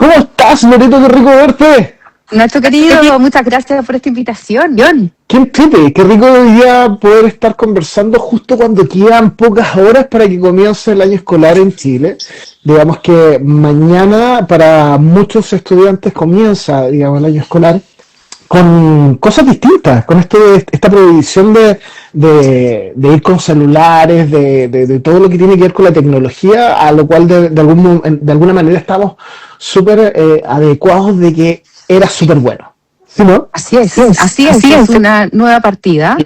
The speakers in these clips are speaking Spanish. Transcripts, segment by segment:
¿Cómo estás, Loreto? ¡Qué rico verte! Nacho querido, muchas gracias por esta invitación. John. ¡Qué entrete! Qué rico hoy día poder estar conversando justo cuando quedan pocas horas para que comience el año escolar en Chile. Digamos que mañana para muchos estudiantes comienza, digamos, el año escolar con cosas distintas, con esta prohibición de ir con celulares, de todo lo que tiene que ver con la tecnología, a lo cual de alguna manera estamos súper adecuados de que era súper bueno. ¿Sí, no? Así es una nueva partida.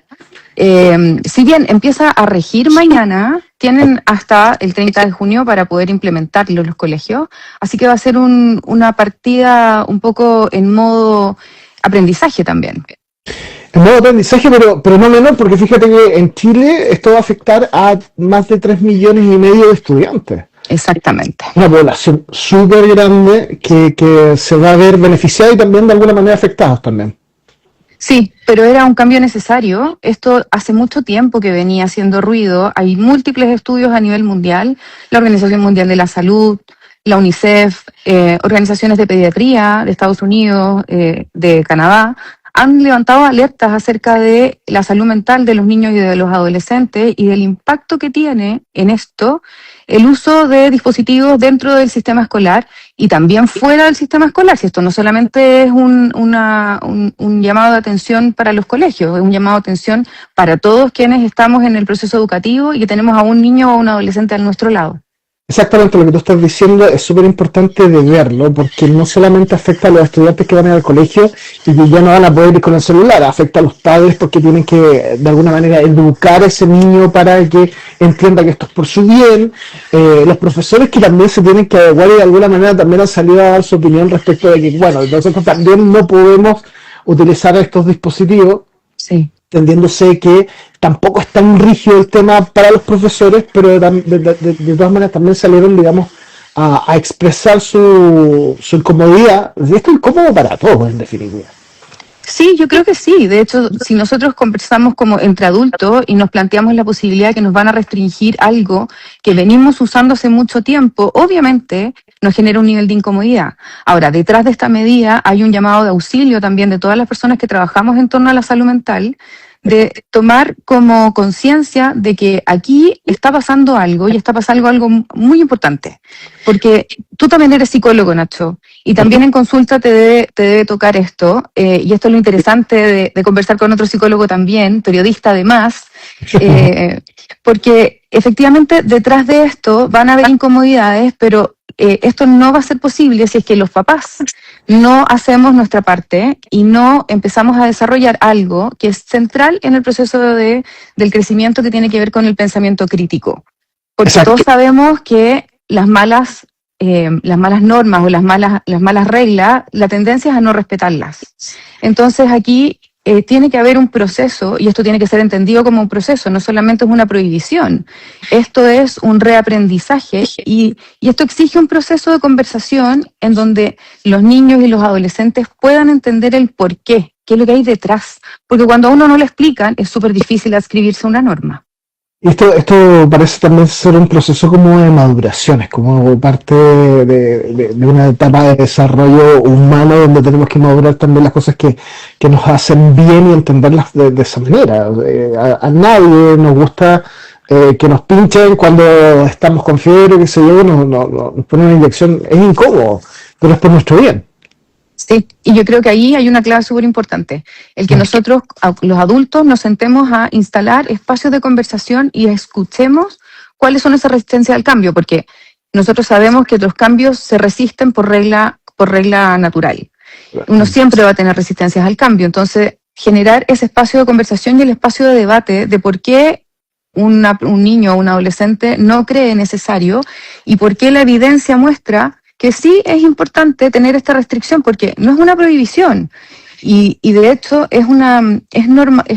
Si bien empieza a regir mañana, tienen hasta el 30 de junio para poder implementarlo en los colegios, así que va a ser una partida un poco en modo aprendizaje también. En modo aprendizaje, pero no menor, porque fíjate que en Chile esto va a afectar a más de 3,5 millones de estudiantes. Exactamente. Una población súper grande que se va a ver beneficiada y también de alguna manera afectados también. Sí, pero era un cambio necesario. Esto hace mucho tiempo que venía haciendo ruido. Hay múltiples estudios a nivel mundial. La Organización Mundial de la Salud, la UNICEF, organizaciones de pediatría de Estados Unidos, de Canadá, han levantado alertas acerca de la salud mental de los niños y de los adolescentes y del impacto que tiene en esto el uso de dispositivos dentro del sistema escolar y también fuera del sistema escolar. Si esto no solamente es un llamado de atención para los colegios, es un llamado de atención para todos quienes estamos en el proceso educativo y que tenemos a un niño o un adolescente a nuestro lado. Exactamente lo que tú estás diciendo es súper importante de verlo, porque no solamente afecta a los estudiantes que van a ir al colegio y que ya no van a poder ir con el celular, afecta a los padres porque tienen que de alguna manera educar a ese niño para que entienda que esto es por su bien, los profesores que también se tienen que adecuar y de alguna manera también han salido a dar su opinión respecto de que, bueno, nosotros también no podemos utilizar estos dispositivos. Sí. Entendiéndose que tampoco es tan rígido el tema para los profesores, pero de todas maneras también salieron, digamos, a expresar su incomodidad. Esto es incómodo para todos, en definitiva. Sí, yo creo que sí. De hecho, si nosotros conversamos como entre adultos y nos planteamos la posibilidad de que nos van a restringir algo que venimos usando hace mucho tiempo, obviamente nos genera un nivel de incomodidad. Ahora, detrás de esta medida hay un llamado de auxilio también de todas las personas que trabajamos en torno a la salud mental, de tomar como conciencia de que aquí está pasando algo y está pasando algo muy importante. Porque tú también eres psicólogo, Nacho, y también en consulta te debe tocar esto, y esto es lo interesante de conversar con otro psicólogo también, periodista además, porque efectivamente detrás de esto van a haber incomodidades, pero esto no va a ser posible si es que los papás no hacemos nuestra parte y no empezamos a desarrollar algo que es central en el proceso del crecimiento que tiene que ver con el pensamiento crítico. Porque Exacto. todos sabemos que las malas normas o las malas reglas, la tendencia es a no respetarlas. Entonces aquí tiene que haber un proceso, y esto tiene que ser entendido como un proceso, no solamente es una prohibición, esto es un reaprendizaje y esto exige un proceso de conversación en donde los niños y los adolescentes puedan entender el por qué es lo que hay detrás, porque cuando a uno no le explican es súper difícil adscribirse a una norma. Esto parece también ser un proceso como de maduración, es como parte de una etapa de desarrollo humano donde tenemos que madurar también las cosas que nos hacen bien y entenderlas de esa manera. A nadie nos gusta que nos pinchen cuando estamos con fiebre, qué sé yo, nos ponen una inyección, es incómodo, pero es por nuestro bien. Sí, y yo creo que ahí hay una clave súper importante, el que nosotros, los adultos, nos sentemos a instalar espacios de conversación y escuchemos cuáles son esas resistencias al cambio, porque nosotros sabemos que los cambios se resisten por regla natural. Uno siempre va a tener resistencias al cambio, entonces generar ese espacio de conversación y el espacio de debate de por qué un niño o un adolescente no cree necesario y por qué la evidencia muestra que sí es importante tener esta restricción porque no es una prohibición y de hecho es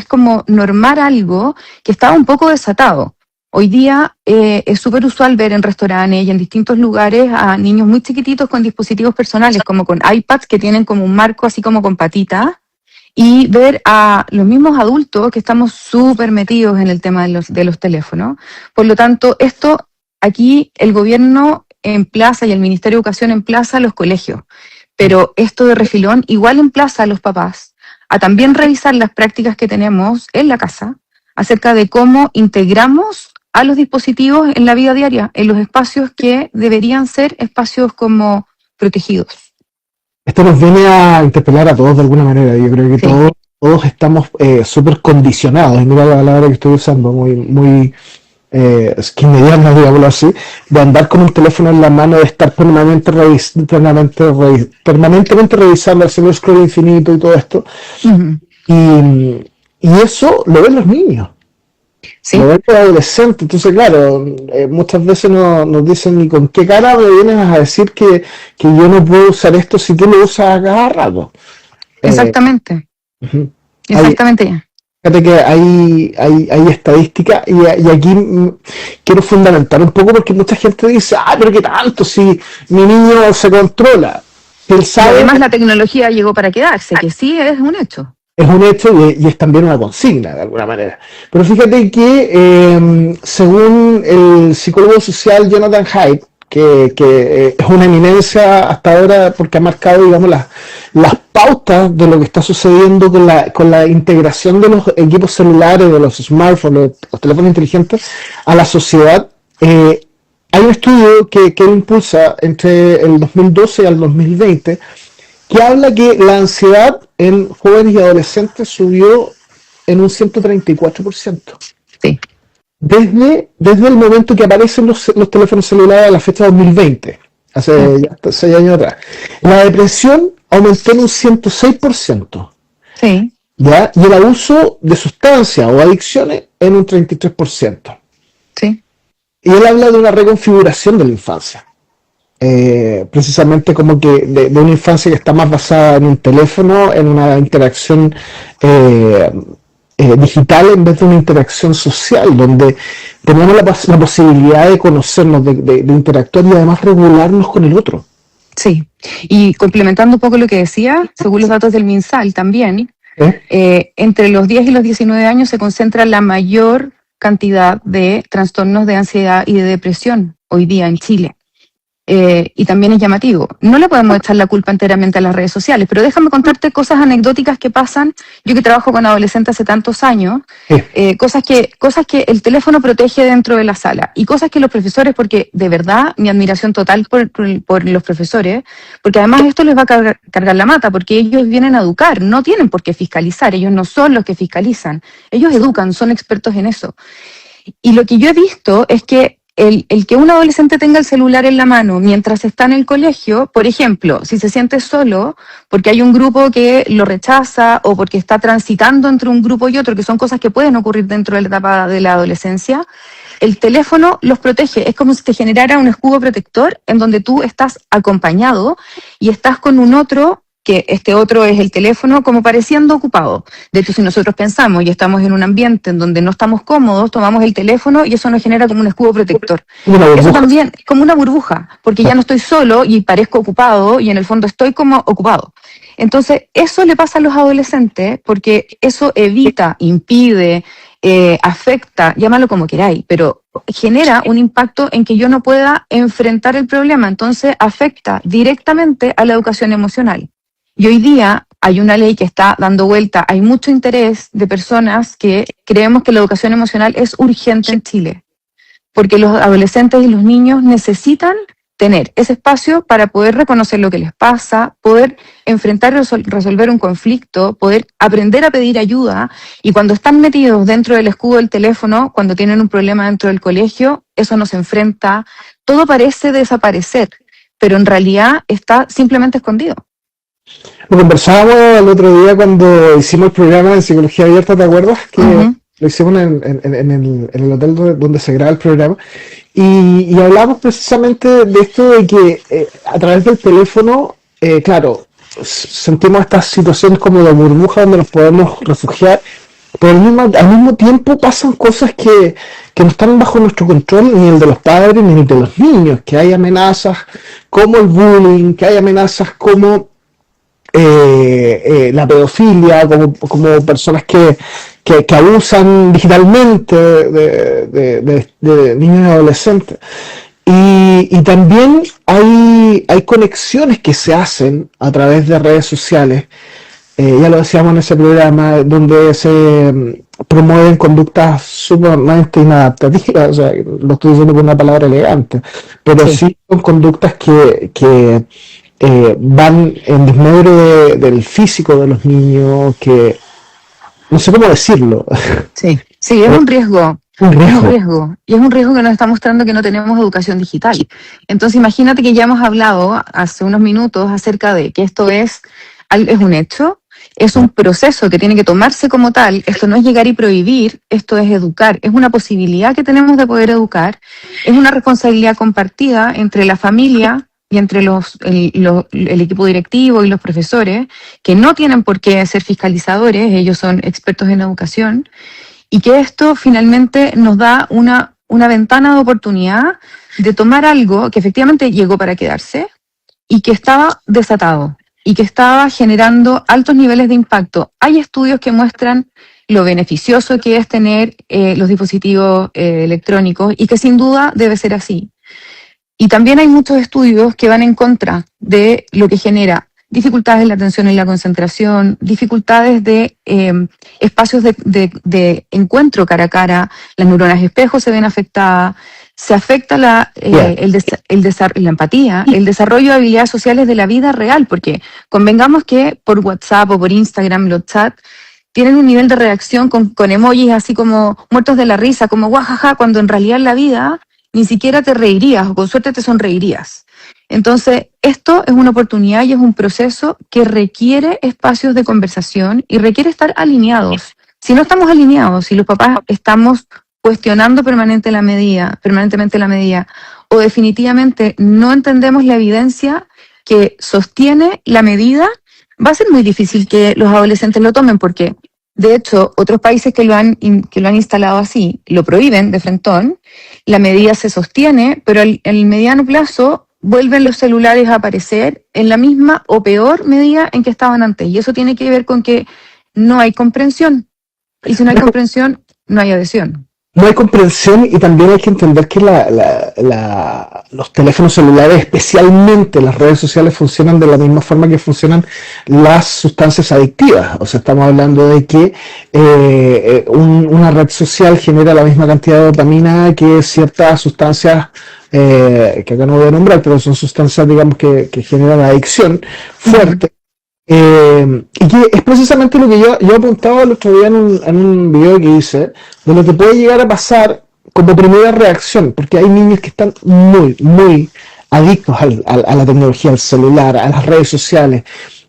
como normar algo que estaba un poco desatado. Hoy día es súper usual ver en restaurantes y en distintos lugares a niños muy chiquititos con dispositivos personales, como con iPads que tienen como un marco así como con patitas, y ver a los mismos adultos que estamos súper metidos en el tema de los teléfonos. Por lo tanto, esto aquí el gobierno en plaza y el Ministerio de Educación en plaza a los colegios. Pero esto de refilón igual emplaza a los papás a también revisar las prácticas que tenemos en la casa acerca de cómo integramos a los dispositivos en la vida diaria, en los espacios que deberían ser espacios como protegidos. Esto nos viene a interpelar a todos de alguna manera. Yo creo que Sí. todos estamos súper condicionados, y mira la palabra que estoy usando, muy skinneriana, digámoslo así, de andar con un teléfono en la mano, de estar permanentemente revisando, haciendo el scroll infinito y todo esto. Uh-huh. Y eso lo ven los niños. Sí. Lo ven los adolescentes. Entonces, claro, muchas veces nos dicen, ¿y con qué cara me vienes a decir que yo no puedo usar esto si tú lo usas a cada rato? Exactamente. Uh-huh. Exactamente. Fíjate que hay estadísticas y aquí quiero fundamentar un poco, porque mucha gente dice, pero qué tanto si mi niño se controla. Él Y sabe, además la tecnología llegó para quedarse, que sí es un hecho. es un hecho y es también una consigna de alguna manera. Pero fíjate que según el psicólogo social Jonathan Haidt, que es una eminencia hasta ahora porque ha marcado, digamos, las pautas de lo que está sucediendo con la integración de los equipos celulares, de los smartphones, los teléfonos inteligentes a la sociedad. Hay un estudio que él impulsa entre el 2012 y el 2020 que habla que la ansiedad en jóvenes y adolescentes subió en un 134%. Sí. Desde el momento que aparecen los teléfonos celulares a la fecha 2020, hace ya 6 años atrás. La depresión aumentó en un 106%. Sí. ¿Ya? Y el abuso de sustancias o adicciones en un 33%. Sí. Y él habla de una reconfiguración de la infancia. Precisamente como que de una infancia que está más basada en un teléfono, en una interacción digital en vez de una interacción social, donde tenemos la posibilidad de conocernos, de interactuar y además regularnos con el otro. Sí. Y complementando un poco lo que decía, según los datos del MinSal también, entre los 10 y los 19 años se concentra la mayor cantidad de trastornos de ansiedad y de depresión hoy día en Chile. Y también es llamativo. No le podemos echar la culpa enteramente a las redes sociales, pero déjame contarte cosas anecdóticas que pasan. Yo que trabajo con adolescentes hace tantos años, cosas que el teléfono protege dentro de la sala y cosas que los profesores, porque de verdad mi admiración total por los profesores, porque además esto les va a cargar la mata, porque ellos vienen a educar, no tienen por qué fiscalizar, ellos no son los que fiscalizan, ellos educan, son expertos en eso. Y lo que yo he visto es que el que un adolescente tenga el celular en la mano mientras está en el colegio, por ejemplo, si se siente solo porque hay un grupo que lo rechaza o porque está transitando entre un grupo y otro, que son cosas que pueden ocurrir dentro de la etapa de la adolescencia, el teléfono los protege. Es como si te generara un escudo protector en donde tú estás acompañado y estás con un otro, que este otro es el teléfono, como pareciendo ocupado. De hecho, si nosotros pensamos y estamos en un ambiente en donde no estamos cómodos, tomamos el teléfono y eso nos genera como un escudo protector. Eso también es como una burbuja, porque ya no estoy solo y parezco ocupado y en el fondo estoy como ocupado. Entonces, eso le pasa a los adolescentes porque eso evita, impide, afecta, llámalo como queráis, pero genera un impacto en que yo no pueda enfrentar el problema. Entonces, afecta directamente a la educación emocional. Y hoy día hay una ley que está dando vuelta, hay mucho interés de personas que creemos que la educación emocional es urgente en Chile, porque los adolescentes y los niños necesitan tener ese espacio para poder reconocer lo que les pasa, poder enfrentar y resolver un conflicto, poder aprender a pedir ayuda, y cuando están metidos dentro del escudo del teléfono, cuando tienen un problema dentro del colegio, eso nos enfrenta, todo parece desaparecer, pero en realidad está simplemente escondido. Lo conversábamos el otro día cuando hicimos el programa de Psicología Abierta, ¿te acuerdas? Que lo hicimos en el hotel donde se graba el programa. Y hablamos precisamente de esto de que a través del teléfono, claro, sentimos estas situaciones como de burbuja donde nos podemos refugiar, pero al mismo tiempo pasan cosas que no están bajo nuestro control, ni el de los padres ni el de los niños, que hay amenazas como el bullying, que hay amenazas como la pedofilia, como personas que abusan digitalmente de niños y adolescentes. Y también hay conexiones que se hacen a través de redes sociales, ya lo decíamos en ese programa, donde se promueven conductas sumamente inadaptativas, o sea, lo estoy diciendo con una palabra elegante, pero Sí. sí son conductas que van en desmedro del físico de los niños, que no sé cómo decirlo, Sí, sí, es es un riesgo, un es un riesgo. riesgo, y es un riesgo que nos está mostrando que no tenemos educación digital. Entonces, imagínate que ya hemos hablado hace unos minutos acerca de que esto es un hecho, es un proceso que tiene que tomarse como tal, esto no es llegar y prohibir, esto es educar, es una posibilidad que tenemos de poder educar, es una responsabilidad compartida entre la familia y entre el equipo directivo y los profesores, que no tienen por qué ser fiscalizadores, ellos son expertos en educación, y que esto finalmente nos da una ventana de oportunidad de tomar algo que efectivamente llegó para quedarse y que estaba desatado y que estaba generando altos niveles de impacto. Hay estudios que muestran lo beneficioso que es tener los dispositivos electrónicos y que sin duda debe ser así. Y también hay muchos estudios que van en contra de lo que genera dificultades en la atención y la concentración, dificultades de espacios de encuentro cara a cara, las neuronas espejo se ven afectadas, se afecta Bien, la empatía, el desarrollo de habilidades sociales de la vida real, porque convengamos que por WhatsApp o por Instagram los chats tienen un nivel de reacción con emojis así como muertos de la risa, como guajaja, cuando en realidad en la vida ni siquiera te reirías o con suerte te sonreirías. Entonces, esto es una oportunidad y es un proceso que requiere espacios de conversación y requiere estar alineados. Si no estamos alineados, si los papás estamos cuestionando permanentemente la medida, o definitivamente no entendemos la evidencia que sostiene la medida, va a ser muy difícil que los adolescentes lo tomen porque, de hecho, otros países que lo han instalado así, lo prohíben de frentón, la medida se sostiene, pero en el mediano plazo vuelven los celulares a aparecer en la misma o peor medida en que estaban antes. Y eso tiene que ver con que no hay comprensión. Y si no hay comprensión, no hay adhesión. no hay comprensión, y también hay que entender que los teléfonos celulares, especialmente las redes sociales, funcionan de la misma forma que funcionan las sustancias adictivas. O sea, estamos hablando de que una red social genera la misma cantidad de dopamina que ciertas sustancias que acá no voy a nombrar, pero son sustancias, digamos, que generan adicción Ujú. fuerte. Y que es precisamente lo que yo apuntaba el otro día en un video que hice, de lo que puede llegar a pasar como primera reacción, porque hay niños que están muy adictos a la tecnología, al celular, a las redes sociales,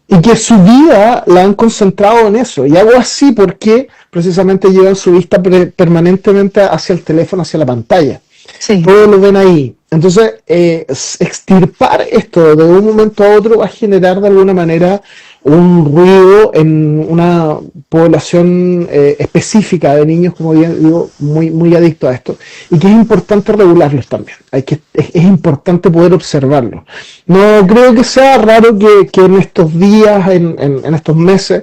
y que su vida la han concentrado en eso. Y hago así porque precisamente llevan su vista permanentemente hacia el teléfono, hacia la pantalla. Sí. Todos lo ven ahí. Entonces, extirpar esto de un momento a otro va a generar de alguna manera un ruido en una población específica de niños, como bien digo, muy adictos a esto, y que es importante regularlos también. Es importante poder observarlos. No creo que sea raro que en estos días, en estos meses,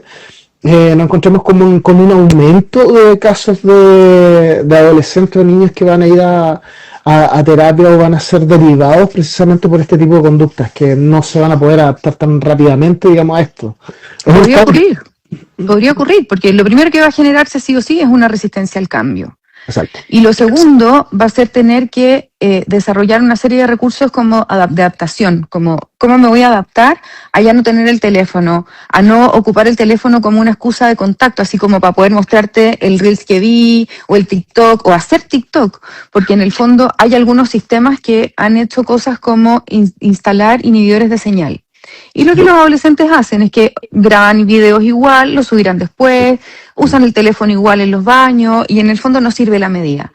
nos encontremos con un aumento de casos de adolescentes o niños que van a ir a terapia o van a ser derivados precisamente por este tipo de conductas que no se van a poder adaptar tan rápidamente, digamos, a esto. Es un Podría cambio. ocurrir, podría ocurrir, porque lo primero que va a generarse sí o sí es una resistencia al cambio. Exacto. Y lo segundo va a ser tener que desarrollar una serie de recursos como de adaptación, como cómo me voy a adaptar a ya no tener el teléfono, a no ocupar el teléfono como una excusa de contacto, así como para poder mostrarte el Reels que vi o el TikTok o hacer TikTok, porque en el fondo hay algunos sistemas que han hecho cosas como instalar inhibidores de señal. Y lo que los adolescentes hacen es que graban videos igual, los subirán después, usan el teléfono igual en los baños y en el fondo no sirve la medida.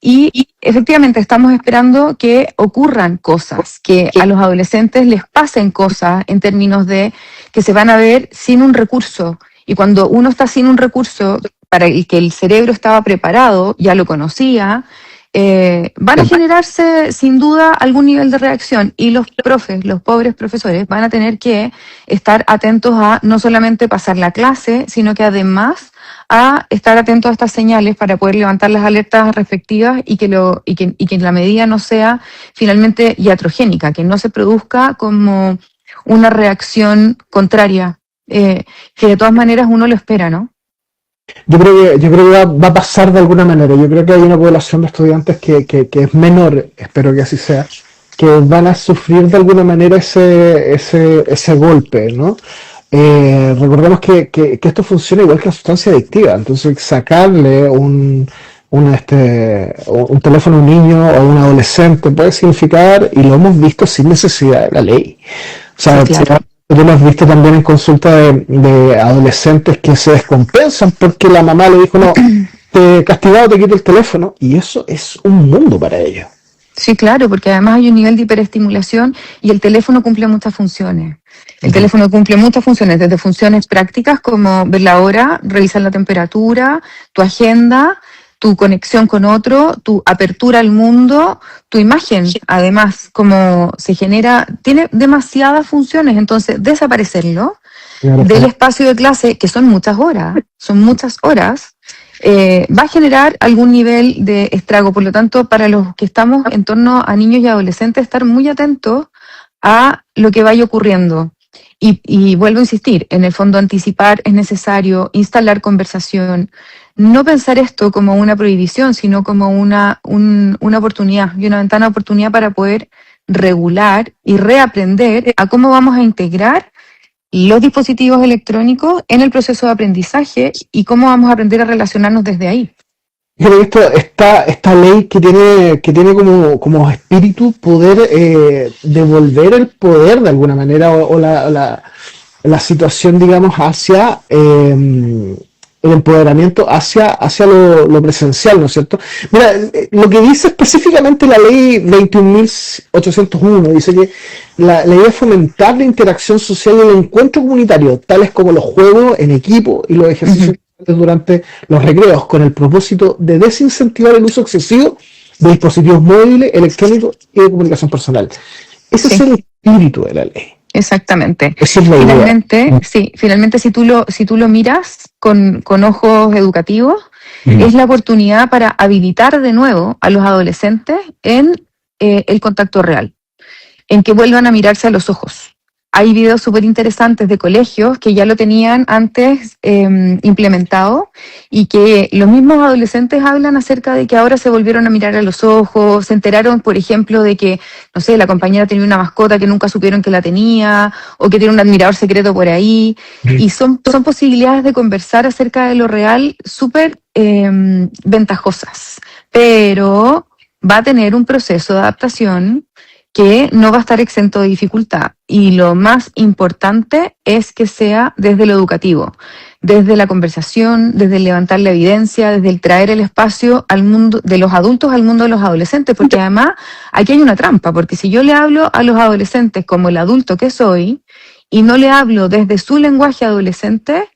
Y efectivamente estamos esperando que ocurran cosas, que a los adolescentes les pasen cosas en términos de que se van a ver sin un recurso. Y cuando uno está sin un recurso para el que el cerebro estaba preparado, ya lo conocía, van a generarse sin duda algún nivel de reacción y los profes, los pobres profesores, van a tener que estar atentos a no solamente pasar la clase, sino que además a estar atentos a estas señales para poder levantar las alertas respectivas y que la medida no sea finalmente iatrogénica, que no se produzca como una reacción contraria, que de todas maneras uno lo espera, ¿no? Yo creo que va a pasar de alguna manera. Yo creo que hay una población de estudiantes que es menor, espero que así sea, que van a sufrir de alguna manera ese golpe, ¿no? Recordemos que esto funciona igual que la sustancia adictiva, entonces sacarle un teléfono a un niño o a un adolescente puede significar, y lo hemos visto sin necesidad de la ley. O sea, Sí, claro. tú lo has visto también en consulta de adolescentes que se descompensan porque la mamá le dijo, no, te castigado, te quito el teléfono, y eso es un mundo para ellos. Sí, claro, porque además hay un nivel de hiperestimulación y el teléfono cumple muchas funciones. El teléfono cumple muchas funciones, desde funciones prácticas como ver la hora, revisar la temperatura, tu agenda, tu conexión con otro, tu apertura al mundo, tu imagen, además, como se genera, tiene demasiadas funciones, entonces desaparecerlo del espacio de clase, que son muchas horas, va a generar algún nivel de estrago. Por lo tanto, para los que estamos en torno a niños y adolescentes, estar muy atentos a lo que vaya ocurriendo. Y vuelvo a insistir, en el fondo anticipar es necesario, instalar conversación, no pensar esto como una prohibición, sino como una oportunidad y una ventana de oportunidad para poder regular y reaprender a cómo vamos a integrar los dispositivos electrónicos en el proceso de aprendizaje y cómo vamos a aprender a relacionarnos desde ahí. Yo creo que esta ley que tiene como espíritu poder devolver el poder de alguna manera o la situación, digamos, hacia el empoderamiento hacia lo presencial, ¿no es cierto? Mira, lo que dice específicamente la ley 21.801 dice que la idea es fomentar la interacción social y el encuentro comunitario, tales como los juegos en equipo y los ejercicios durante los recreos, con el propósito de desincentivar el uso excesivo de dispositivos móviles, electrónicos y de comunicación personal. Ese es el espíritu de la ley. Exactamente. Esa es la idea. Finalmente si tú lo miras con ojos educativos, es la oportunidad para habilitar de nuevo a los adolescentes en el contacto real, en que vuelvan a mirarse a los ojos. Hay videos súper interesantes de colegios que ya lo tenían antes implementado y que los mismos adolescentes hablan acerca de que ahora se volvieron a mirar a los ojos, se enteraron, por ejemplo, de que, no sé, la compañera tenía una mascota que nunca supieron que la tenía o que tiene un admirador secreto por ahí. Y son posibilidades de conversar acerca de lo real súper ventajosas, pero va a tener un proceso de adaptación que no va a estar exento de dificultad. Y lo más importante es que sea desde lo educativo, desde la conversación, desde el levantar la evidencia, desde el traer el espacio al mundo de los adultos al mundo de los adolescentes, porque además aquí hay una trampa, porque si yo le hablo a los adolescentes como el adulto que soy y no le hablo desde su lenguaje adolescente,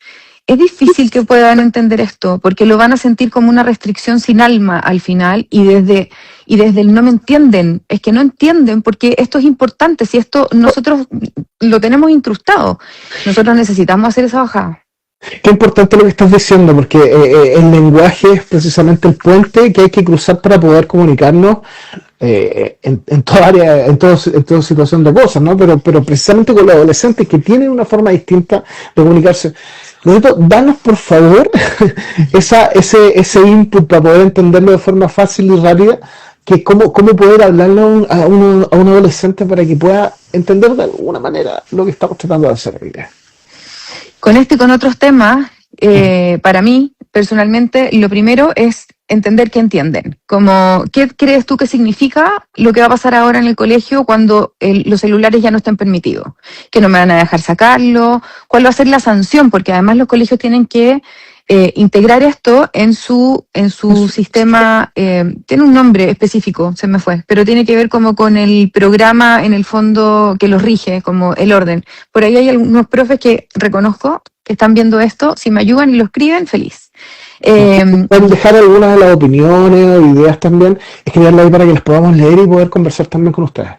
es difícil que puedan entender esto, porque lo van a sentir como una restricción sin alma al final, y desde el no me entienden, es que no entienden, porque esto es importante, si esto nosotros lo tenemos incrustado, nosotros necesitamos hacer esa bajada. Qué importante lo que estás diciendo, porque el lenguaje es precisamente el puente que hay que cruzar para poder comunicarnos en toda área, en toda situación de cosas, ¿no? Pero precisamente con los adolescentes que tienen una forma distinta de comunicarse. Nosotros, danos por favor ese input para poder entenderlo de forma fácil y rápida, que cómo poder hablarle a un adolescente para que pueda entender de alguna manera lo que estamos tratando de hacer hoy día. Con este y con otros temas, para mí, personalmente, lo primero es entender que entienden. Como, ¿qué crees tú que significa lo que va a pasar ahora en el colegio cuando los celulares ya no estén permitidos? Que no me van a dejar sacarlo. ¿Cuál va a ser la sanción? Porque además los colegios tienen que integrar esto en su sistema, tiene un nombre específico, se me fue, pero tiene que ver como con el programa en el fondo que los rige, como el orden. Por ahí hay algunos profes que reconozco que están viendo esto, si me ayudan y lo escriben, feliz. Pueden dejar algunas de las opiniones o ideas también, escribirlas ahí para que las podamos leer y poder conversar también con ustedes.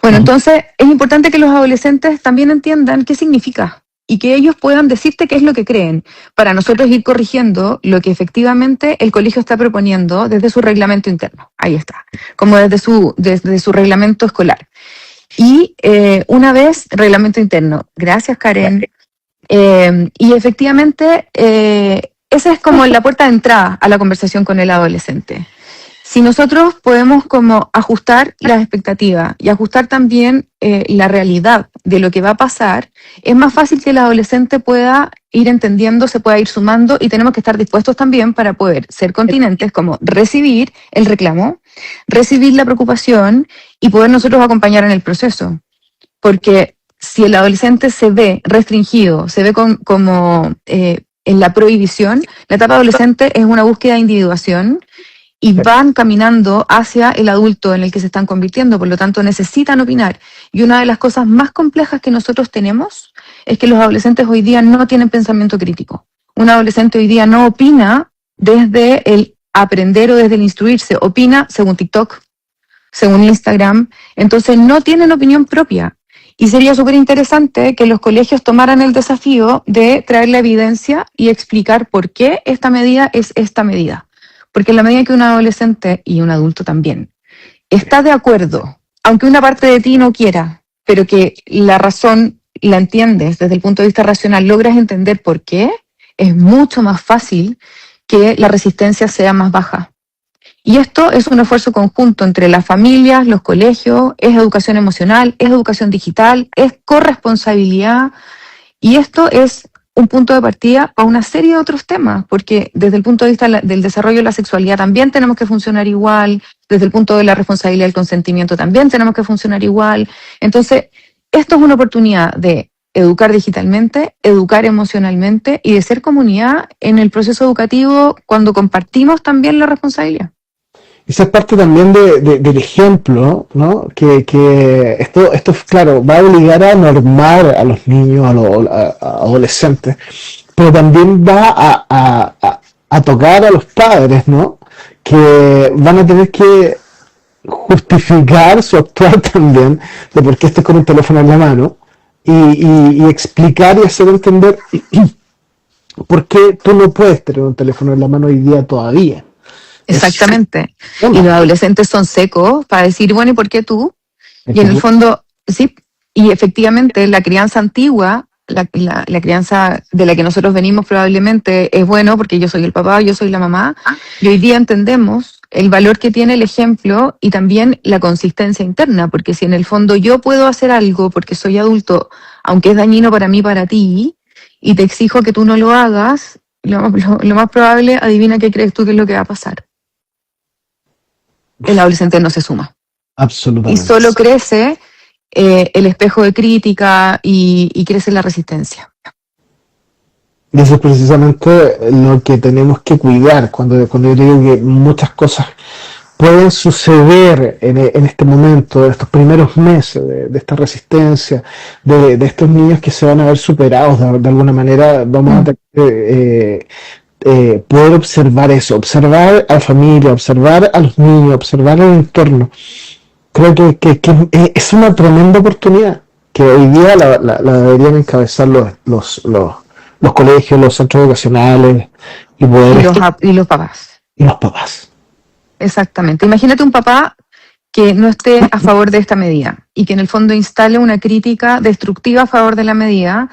Bueno, entonces es importante que los adolescentes también entiendan qué significa y que ellos puedan decirte qué es lo que creen, para nosotros ir corrigiendo lo que efectivamente el colegio está proponiendo desde su reglamento interno. Ahí está, como desde su reglamento escolar. Y una vez, reglamento interno. Gracias, Karen. Y efectivamente, esa es como la puerta de entrada a la conversación con el adolescente. Si nosotros podemos como ajustar las expectativas y ajustar también la realidad de lo que va a pasar, es más fácil que el adolescente pueda ir entendiendo, se pueda ir sumando, y tenemos que estar dispuestos también para poder ser continentes, como recibir el reclamo, recibir la preocupación y poder nosotros acompañar en el proceso. Porque si el adolescente se ve restringido, se ve como en la prohibición, la etapa adolescente es una búsqueda de individuación, y van caminando hacia el adulto en el que se están convirtiendo, por lo tanto necesitan opinar. Y una de las cosas más complejas que nosotros tenemos es que los adolescentes hoy día no tienen pensamiento crítico. Un adolescente hoy día no opina desde el aprender o desde el instruirse, opina según TikTok, según Instagram, entonces no tienen opinión propia. Y sería súper interesante que los colegios tomaran el desafío de traer la evidencia y explicar por qué esta medida es esta medida. Porque en la medida que un adolescente, y un adulto también, está de acuerdo, aunque una parte de ti no quiera, pero que la razón la entiendes desde el punto de vista racional, logras entender por qué, es mucho más fácil que la resistencia sea más baja. Y esto es un esfuerzo conjunto entre las familias, los colegios, es educación emocional, es educación digital, es corresponsabilidad, y esto es un punto de partida para una serie de otros temas, porque desde el punto de vista del desarrollo de la sexualidad también tenemos que funcionar igual, desde el punto de la responsabilidad del consentimiento también tenemos que funcionar igual. Entonces, esto es una oportunidad de educar digitalmente, educar emocionalmente y de ser comunidad en el proceso educativo cuando compartimos también la responsabilidad. Esa es parte también del ejemplo, ¿no? Que esto, claro, va a obligar a normar a los niños, a adolescentes, pero también va a tocar a los padres, ¿no? Que van a tener que justificar su actuar también de por qué estás con un teléfono en la mano y explicar y hacer entender por qué tú no puedes tener un teléfono en la mano hoy día todavía. Exactamente. Y los adolescentes son secos para decir, bueno, ¿y por qué tú? Y en el fondo, sí, y efectivamente la crianza antigua, la crianza de la que nosotros venimos probablemente es bueno porque yo soy el papá, yo soy la mamá, y hoy día entendemos el valor que tiene el ejemplo y también la consistencia interna, porque si en el fondo yo puedo hacer algo porque soy adulto, aunque es dañino para mí, para ti, y te exijo que tú no lo hagas, lo más probable, adivina qué crees tú que es lo que va a pasar. El adolescente no se suma. Absolutamente. Y solo crece el espejo de crítica y crece la resistencia. Y eso es precisamente lo que tenemos que cuidar cuando yo digo que muchas cosas pueden suceder en este momento, en estos primeros meses de esta resistencia, de estos niños que se van a ver superados de alguna manera. Vamos a poder observar eso, observar a la familia, observar a los niños, observar el entorno. Creo que es una tremenda oportunidad que hoy día la deberían encabezar los colegios, los centros educacionales y los papás. Y los papás. Exactamente. Imagínate un papá que no esté a favor de esta medida y que en el fondo instale una crítica destructiva a favor de la medida,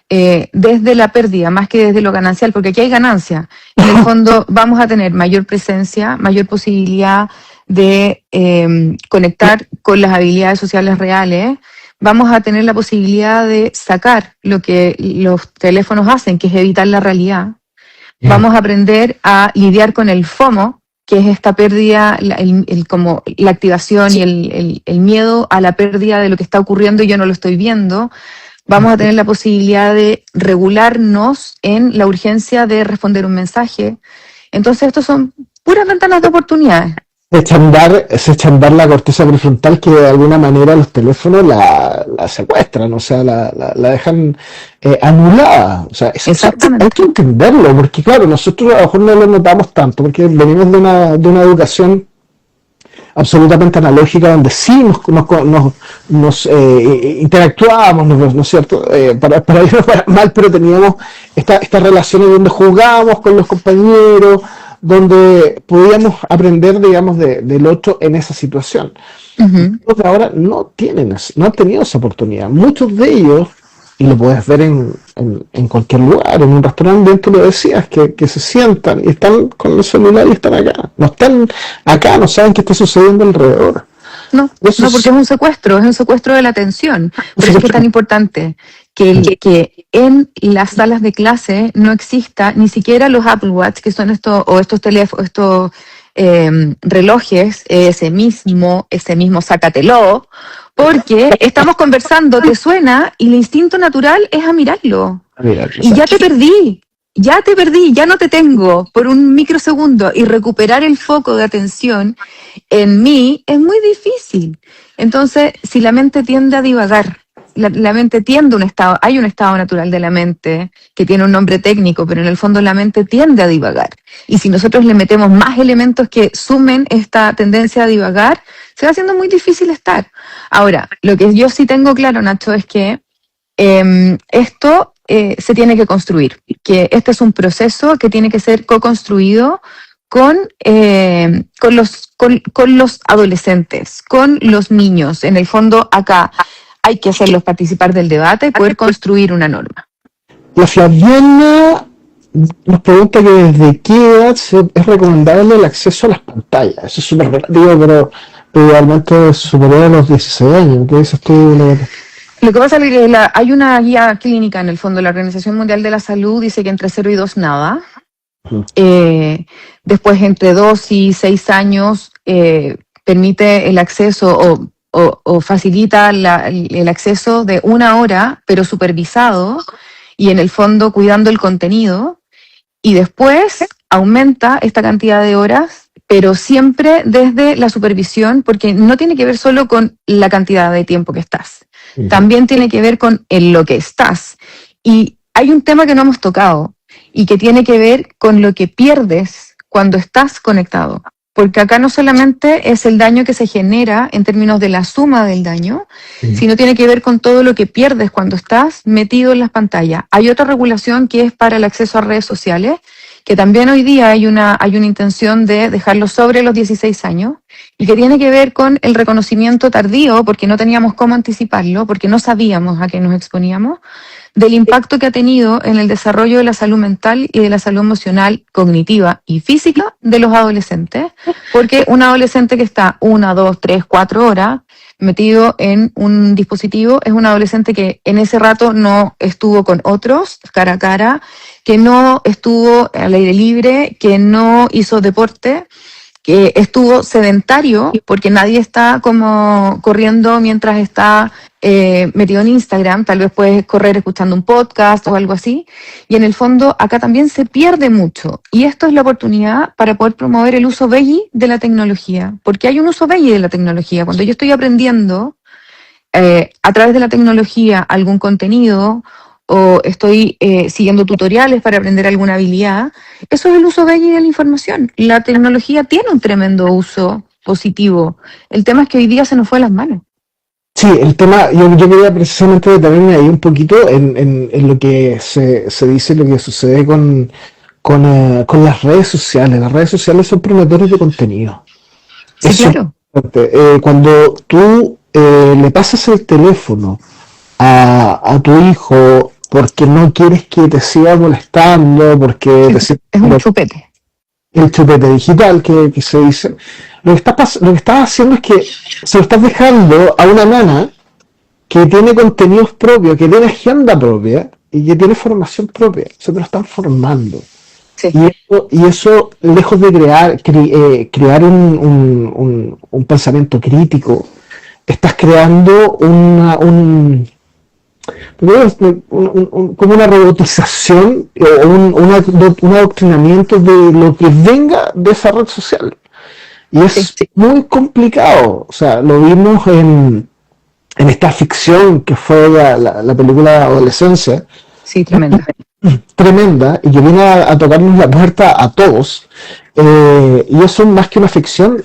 desde la pérdida más que desde lo ganancial, porque aquí hay ganancia. En el fondo vamos a tener mayor presencia, mayor posibilidad de conectar con las habilidades sociales reales. Vamos a tener la posibilidad de sacar lo que los teléfonos hacen, que es evitar la realidad. Vamos a aprender a lidiar con el FOMO, que es esta pérdida, como la activación y el miedo a la pérdida de lo que está ocurriendo y yo no lo estoy viendo. Vamos a tener la posibilidad de regularnos en la urgencia de responder un mensaje. Entonces, estos son puras ventanas de oportunidades. Se echa a andar la corteza prefrontal, que de alguna manera los teléfonos la secuestran, o sea, la dejan anulada. O sea, hay que entenderlo, porque claro, nosotros a lo mejor no lo notamos tanto, porque venimos de una educación absolutamente analógica, donde sí nos interactuábamos, ¿no es cierto? Para ir para mal, pero teníamos estas relaciones donde jugábamos con los compañeros, donde podíamos aprender, digamos, del otro en esa situación. Ujú. Los de ahora no han tenido esa oportunidad. Muchos de ellos, y lo puedes ver en cualquier lugar, en un restaurante, bien tú lo decías, que se sientan y están con el celular y están acá. No están acá, no saben qué está sucediendo alrededor. No, Eso no, porque es un secuestro de la atención. Pero es que es tan importante que en las salas de clase no exista ni siquiera los Apple Watch, que son estos teléfonos, estos relojes, ese mismo sácatelo, porque estamos conversando, te suena, y el instinto natural es a mirarlo. Mira, Y ya te perdí, ya no te tengo por un microsegundo, y recuperar el foco de atención en mí es muy difícil. Entonces, si la mente tiende a divagar, la mente tiende a un estado, hay un estado natural de la mente que tiene un nombre técnico, pero en el fondo la mente tiende a divagar. Y si nosotros le metemos más elementos que sumen esta tendencia a divagar, se va haciendo muy difícil estar. Ahora, lo que yo sí tengo claro, Nacho, es que esto se tiene que construir, que este es un proceso que tiene que ser co-construido con los adolescentes, con los niños. En el fondo, acá hay que hacerlos participar del debate y poder construir una norma. La Flaviana nos pregunta que desde qué edad es recomendable el acceso a las pantallas. Eso es súper relativo, pero idealmente superior a los 16 años. ¿Qué dices tú, Loreto? Lo que pasa es que hay una guía clínica, en el fondo, la Organización Mundial de la Salud dice que entre 0 y 2 nada. Después, entre 2 y 6 años, permite el acceso o facilita el acceso de 1 hora, pero supervisado, y en el fondo cuidando el contenido. Y después aumenta esta cantidad de horas, pero siempre desde la supervisión, porque no tiene que ver solo con la cantidad de tiempo que estás. También tiene que ver con en lo que estás. Y hay un tema que no hemos tocado y que tiene que ver con lo que pierdes cuando estás conectado. Porque acá no solamente es el daño que se genera en términos de la suma del daño, sino tiene que ver con todo lo que pierdes cuando estás metido en las pantallas. Hay otra regulación que es para el acceso a redes sociales, que también hoy día hay una intención de dejarlo sobre los 16 años y que tiene que ver con el reconocimiento tardío, porque no teníamos cómo anticiparlo, porque no sabíamos a qué nos exponíamos, del impacto que ha tenido en el desarrollo de la salud mental y de la salud emocional, cognitiva y física de los adolescentes, porque un adolescente que está 1, 2, 3, 4 horas metido en un dispositivo es un adolescente que en ese rato no estuvo con otros cara a cara, que no estuvo al aire libre, que no hizo deporte, que estuvo sedentario, porque nadie está como corriendo mientras está metido en Instagram. Tal vez puedes correr escuchando un podcast o algo así, y en el fondo acá también se pierde mucho, y esto es la oportunidad para poder promover el uso belli de la tecnología, porque hay un uso belli de la tecnología. Cuando yo estoy aprendiendo a través de la tecnología algún contenido, o estoy siguiendo tutoriales para aprender alguna habilidad, eso es el uso belli de la información. La tecnología tiene un tremendo uso positivo. El tema es que hoy día se nos fue de las manos. Sí, el tema, yo quería precisamente detenerme ahí un poquito en lo que se dice, lo que sucede con las redes sociales. Las redes sociales son promotores de contenido. Sí, Es claro. cuando tú le pasas el teléfono a tu hijo porque no quieres que te siga molestando, porque te sientes Es un chupete. el chupete digital que se dice, lo que estás haciendo es que se lo estás dejando a una nana que tiene contenidos propios, que tiene agenda propia y que tiene formación propia. Se te lo están formando. Sí. Y eso, lejos de crear un pensamiento crítico, estás creando como una robotización o un adoctrinamiento de lo que venga de esa red social. Y es muy complicado. O sea, lo vimos en esta ficción que fue la película Adolescencia. Sí, tremenda. Tremenda, y que viene a tocarnos la puerta a todos. Y eso, más que una ficción,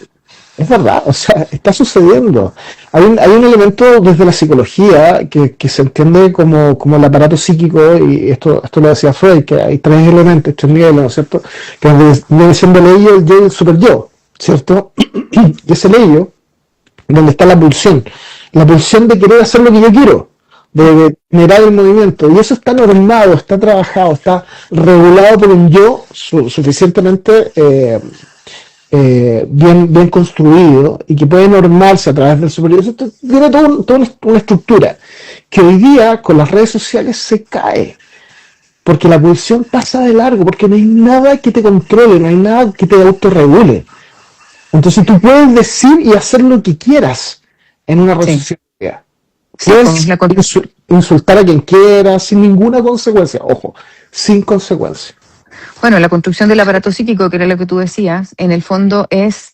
Es verdad, o sea, está sucediendo. Hay un elemento desde la psicología que se entiende como el aparato psíquico, y esto lo decía Freud, que hay tres elementos, tres niveles, ¿no es cierto? Que viene siendo el ello, el yo y el super yo, ¿cierto? Y ese ello, donde está la pulsión de querer hacer lo que yo quiero, de generar el movimiento, y eso está normado, está trabajado, está regulado por un yo suficientemente bien construido y que puede normarse a través del superior. Eso tiene toda una estructura que hoy día con las redes sociales se cae, porque la pulsión pasa de largo, porque no hay nada que te controle, no hay nada que te autorregule. Entonces tú puedes decir y hacer lo que quieras en una red Sí, social. sí, Puedes insultar a quien quieras sin ninguna consecuencia, ojo, sin consecuencia. bueno, la construcción del aparato psíquico, que era lo que tú decías, en el fondo es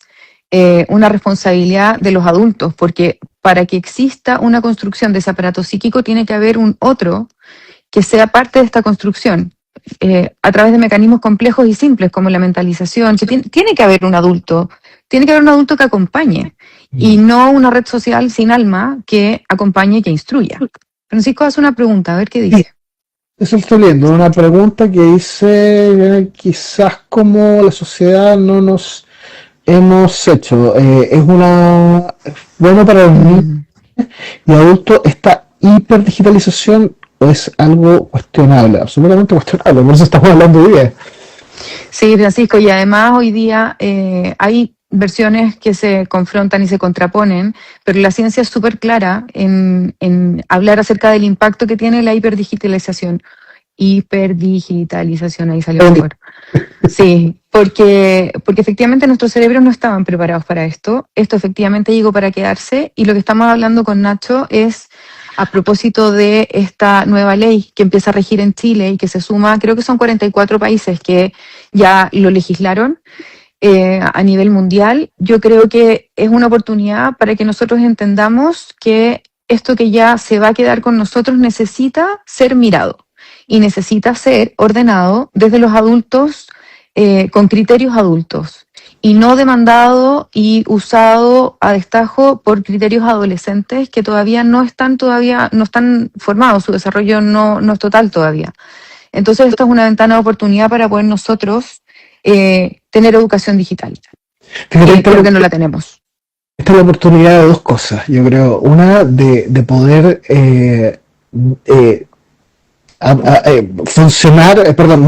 una responsabilidad de los adultos, porque para que exista una construcción de ese aparato psíquico tiene que haber un otro que sea parte de esta construcción, a través de mecanismos complejos y simples, como la mentalización, que tiene que haber un adulto, tiene que haber un adulto que acompañe, y no una red social sin alma que acompañe y que instruya. Francisco hace una pregunta, a ver qué dice. Eso estoy leyendo, una pregunta que dice, quizás como la sociedad no nos hemos hecho, bueno para los niños Mm. y adultos, esta hiperdigitalización o es algo cuestionable, absolutamente cuestionable, por eso estamos hablando hoy día. Sí, Francisco, y además hoy día hay versiones que se confrontan y se contraponen, pero la ciencia es súper clara en hablar acerca del impacto que tiene la hiperdigitalización. Hiperdigitalización, ahí salió mejor. Sí, porque efectivamente nuestros cerebros no estaban preparados para esto. Esto efectivamente llegó para quedarse, y lo que estamos hablando con Nacho es a propósito de esta nueva ley que empieza a regir en Chile y que se suma, creo que son 44 países que ya lo legislaron a nivel mundial. Yo creo que es una oportunidad para que nosotros entendamos que esto que ya se va a quedar con nosotros necesita ser mirado y necesita ser ordenado desde los adultos, con criterios adultos, y no demandado y usado a destajo por criterios adolescentes que todavía no están formados, su desarrollo no es total todavía. Entonces esto es una ventana de oportunidad para poder nosotros tener educación digital. Fíjate, Creo que no la tenemos. esta es la oportunidad de dos cosas, yo creo. Una, de poder eh, funcionar, perdón,